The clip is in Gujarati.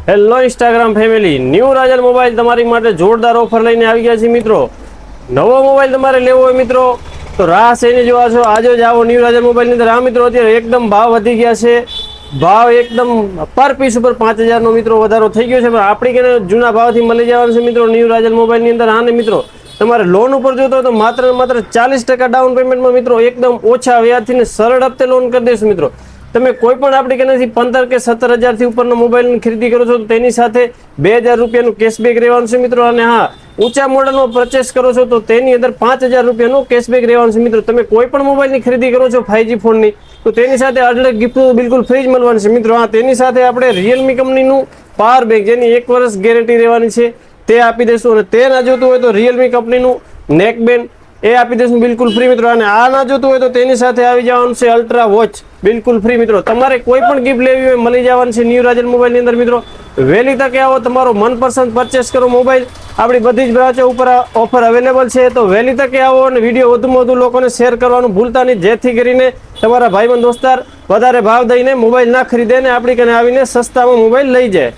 Hello Instagram family, new Rajal mobile તમારી માટે જોરદાર ઓફર લઈને આવી ગયા છે મિત્રો। નવો મોબાઈલ તમારે લેવો હોય મિત્રો તો રાહ જોઈને જોવા છો, આજે જ આવો ન્યૂ રાજલ મોબાઈલની અંદર। આ મિત્રો અત્યારે એકદમ ભાવ વધી ગયા છે, ભાવ એકદમ પર પીસ ઉપર 5000 નો મિત્રો વધારો થઈ ગયો છે, પણ આપણી કે જૂના ભાવથી મળી જવાનું છે મિત્રો ન્યૂ રાજલ મોબાઈલની અંદર। આને મિત્રો તમારે લોન ઉપર જોતો હોય તો માત્ર 40% ડાઉન પેમેન્ટમાં મિત્રો એકદમ ઓછા વ્યાજથી ને સરળ હપ્તે લોન કરી દઈશું મિત્રો। તમે કોઈ પણ આપણી કનેથી 15 કે 17 હજારથી ઉપરનો મોબાઈલની ખરીદી કરો છો તો તેની સાથે 2000 રૂપિયાનું કેશબેક રહેવાનું છે મિત્રો। અને હા, ઊંચા મોડલનો પરચેસ કરો છો તો તેની અંદર 5000 રૂપિયાનું કેશબેક રહેવાનું છે મિત્રો। તમે કોઈ પણ મોબાઈલની ખરીદી કરો છો 5G ફોનની તો તેની સાથે અઢળક ગિફ્ટ બિલકુલ ફ્રી જ મળવાની છે મિત્રો। હા, તેની સાથે આપણે રિયલમી કંપનીનું પાવર બેંક જેની 1 વર્ષ ગેરંટી રહેવાની છે તે આપી દઈશું, અને તે ના જોતું હોય તો રિયલમી કંપનીનું નેક બેન્ડ એ આપી દઈશું બિલકુલ ફ્રી મિત્રો। અને આ ના જોતું હોય તો તેની સાથે આવી જવાનું છે અલ્ટ્રા વોચ બિલકુલ ફ્રી મિત્રો। તમારે કોઈ પણ ગિફ્ટ લેવી હોય મળી જવાની છે ન્યૂ રાજલ મોબાઈલની અંદર મિત્રો। વહેલી તકે આવો, તમારો મનપસંદ પરચેસ કરો મોબાઈલ, આપણી બધી જ બ્રાન્ચો ઉપર ઓફર અવેલેબલ છે, તો વહેલી તકે આવો અને વિડીયો વધુમાં વધુ લોકોને શેર કરવાનું ભૂલતા નહીં, જેથી કરીને તમારા ભાઈબંધ દોસ્તાર વધારે ભાવ દઈને મોબાઈલ ના ખરીદે ને આપણી કને આવીને સસ્તામાં મોબાઈલ લઈ જાય।